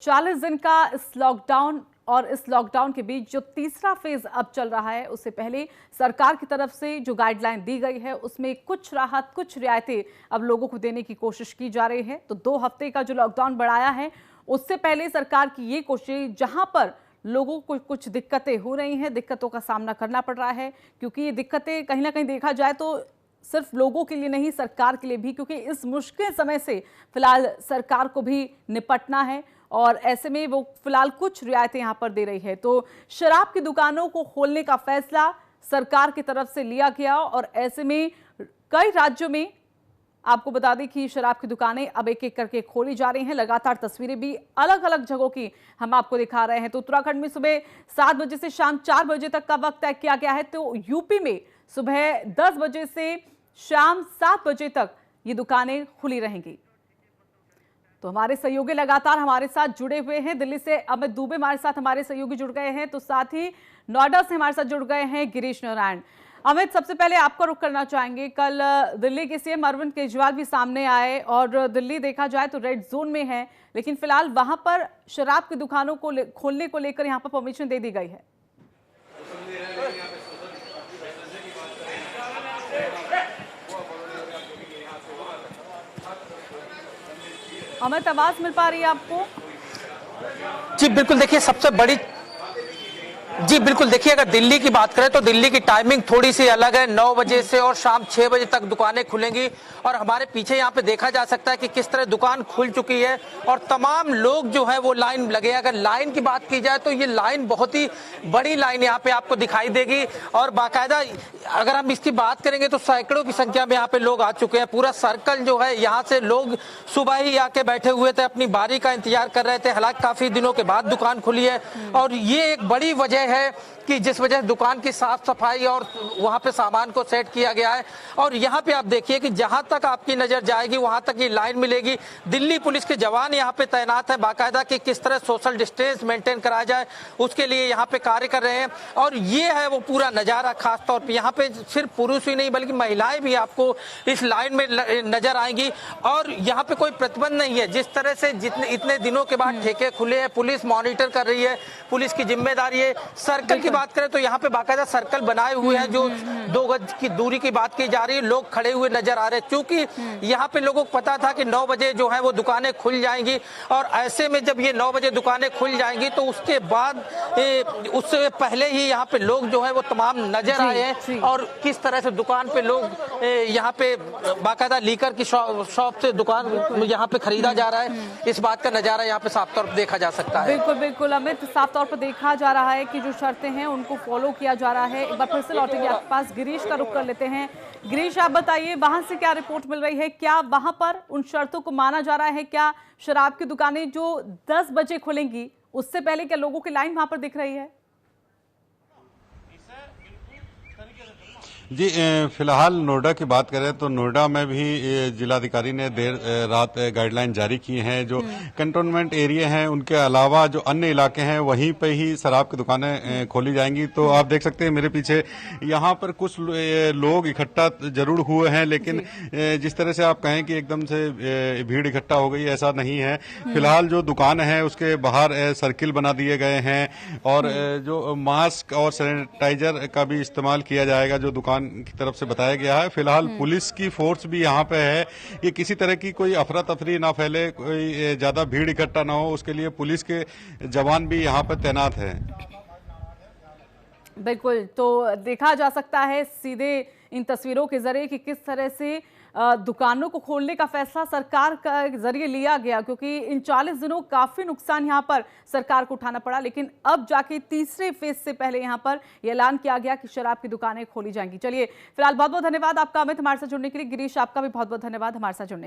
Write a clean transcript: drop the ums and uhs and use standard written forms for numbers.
40 दिन का इस लॉकडाउन और इस लॉकडाउन के बीच जो तीसरा फेज अब चल रहा है, उससे पहले सरकार की तरफ से जो गाइडलाइन दी गई है उसमें कुछ राहत, कुछ रियायतें अब लोगों को देने की कोशिश की जा रही है। तो 2 हफ्ते का जो लॉकडाउन बढ़ाया है, उससे पहले सरकार की ये कोशिश, जहां पर लोगों को कुछ दिक्कतें हो रही हैं, दिक्कतों का सामना करना पड़ रहा है, क्योंकि ये दिक्कतें कहीं ना कहीं देखा जाए तो सिर्फ लोगों के लिए नहीं, सरकार के लिए भी, क्योंकि इस मुश्किल समय से फिलहाल सरकार को भी निपटना है और ऐसे में वो फिलहाल कुछ रियायतें यहां पर दे रही है। तो शराब की दुकानों को खोलने का फैसला सरकार की तरफ से लिया गया और ऐसे में कई राज्यों में आपको बता दें कि शराब की दुकानें अब एक एक करके खोली जा रही हैं। लगातार तस्वीरें भी अलग अलग जगहों की हम आपको दिखा रहे हैं। तो उत्तराखंड में सुबह 7 बजे से शाम 4 बजे तक का वक्त तय किया गया है, तो यूपी में सुबह 10 बजे से शाम 7 बजे तक ये दुकानें खुली रहेंगी। तो हमारे सहयोगी लगातार हमारे साथ जुड़े हुए हैं। दिल्ली से अमित दुबे हमारे साथ हमारे सहयोगी जुड़ गए हैं, तो साथ ही नोएडा से हमारे साथ जुड़ गए हैं गिरीश नारायण। अमित, सबसे पहले आपका रुख करना चाहेंगे। कल दिल्ली के सीएम अरविंद केजरीवाल भी सामने आए और दिल्ली देखा जाए तो रेड जोन में है, लेकिन फिलहाल वहां पर शराब की दुकानों को खोलने को लेकर यहां पर परमिशन दे दी गई है। अमित, आवाज मिल पा रही है आपको? जी बिल्कुल, देखिए सबसे बड़ी देखिए अगर दिल्ली की बात करें तो दिल्ली की टाइमिंग थोड़ी सी अलग है। 9 बजे से और शाम 6 बजे तक दुकानें खुलेंगी और हमारे पीछे यहाँ पे देखा जा सकता है कि किस तरह दुकान खुल चुकी है और तमाम लोग जो है वो लाइन लगे। अगर लाइन की बात की जाए तो ये लाइन बहुत ही बड़ी लाइन यहाँ पे आपको दिखाई देगी और बाकायदा अगर हम इसकी बात करेंगे तो सैकड़ों की संख्या में यहाँ पे लोग आ चुके हैं। पूरा सर्कल जो है, यहाँ से लोग सुबह ही आके बैठे हुए थे, अपनी बारी का इंतजार कर रहे थे। हालांकि काफी दिनों के बाद दुकान खुली है और ये एक बड़ी वजह है कि जिस वजह दुकान की साफ सफाई और वहां पे सामान को सेट किया गया है। और यहाँ पे आप देखिए कि जहां तक आपकी नजर जाएगी वहां तक ये लाइन मिलेगी। दिल्ली पुलिस के जवान यहाँ पे तैनात है बाकायदा कि किस तरह सोशल डिस्टेंस मेंटेन कराया जाए, उसके लिए यहाँ पे कार्य कर रहे हैं। और ये है वो पूरा नजारा, खास तौर पे यहाँ पे सिर्फ पुरुष ही नहीं बल्कि महिलाएं भी आपको इस लाइन में नजर आएंगी। और यहाँ पे कोई प्रतिबंध नहीं है। जिस तरह से इतने दिनों के बाद ठेके खुले हैं, पुलिस मॉनिटर कर रही है, पुलिस की जिम्मेदारी है। सर्कल की बात करें तो यहाँ पे बाकायदा सर्कल बनाए हुए हैं, जो 2 गज की दूरी की बात की जा रही है। लोग खड़े हुए नजर आ रहे हैं क्योंकि यहाँ पे लोगों को पता था कि 9 बजे जो है वो दुकानें खुल जाएंगी और ऐसे में जब ये 9 बजे दुकानें खुल जाएंगी तो उसके बाद उससे पहले ही यहाँ पे लोग जो है वो तमाम नजर आए हैं। और किस तरह से दुकान पे लोग यहाँ पे बाकायदा लीकर की शॉप से दुकान यहाँ पे खरीदा जा रहा है, इस बात का नजारा यहाँ पे साफ तौर पर देखा जा सकता है। बिल्कुल बिल्कुल अमित, साफ तौर पर देखा जा रहा है कि जो शर्तें हैं उनको फॉलो किया जा रहा है। एक बार फिर से लौटेंगे आपके पास, गिरीश का रुख कर लेते हैं। गिरीश, आप बताइए वहां से क्या रिपोर्ट मिल रही है? क्या वहां पर उन शर्तों को माना जा रहा है? क्या शराब की दुकानें जो 10 बजे खुलेंगी उससे पहले क्या लोगों की लाइन वहां पर दिख रही है? जी, फिलहाल नोएडा की बात करें तो नोएडा में भी जिलाधिकारी ने देर रात गाइडलाइन जारी की हैं। जो कंटोनमेंट एरिया हैं उनके अलावा जो अन्य इलाके हैं वहीं पे ही शराब की दुकानें खोली जाएंगी। तो आप देख सकते हैं मेरे पीछे यहाँ पर कुछ लोग इकट्ठा जरूर हुए हैं, लेकिन जिस तरह से आप कहें कि एकदम से भीड़ इकट्ठा हो गई, ऐसा नहीं है। फिलहाल जो दुकान है उसके बाहर सर्किल बना दिए गए हैं और जो मास्क और सैनिटाइजर का भी इस्तेमाल किया जाएगा, जो दुकान की तरफ से बताया गया है। फिलहाल पुलिस की फोर्स भी यहाँ पे है कि किसी तरह की कोई अफरा तफरी ना फैले, कोई ज्यादा भीड़ इकट्ठा ना हो, उसके लिए पुलिस के जवान भी यहाँ पे तैनात हैं। बिल्कुल, तो देखा जा सकता है सीधे इन तस्वीरों के जरिए कि किस तरह से दुकानों को खोलने का फैसला सरकार का जरिए लिया गया, क्योंकि इन 40 दिनों काफी नुकसान यहां पर सरकार को उठाना पड़ा। लेकिन अब जाके तीसरे फेज से पहले यहां पर यह ऐलान किया गया कि शराब की दुकानें खोली जाएंगी। चलिए, फिलहाल बहुत बहुत धन्यवाद आपका अमित हमारे साथ जुड़ने के लिए। गिरीश, आपका भी बहुत बहुत धन्यवाद हमारे साथ जुड़ने के लिए।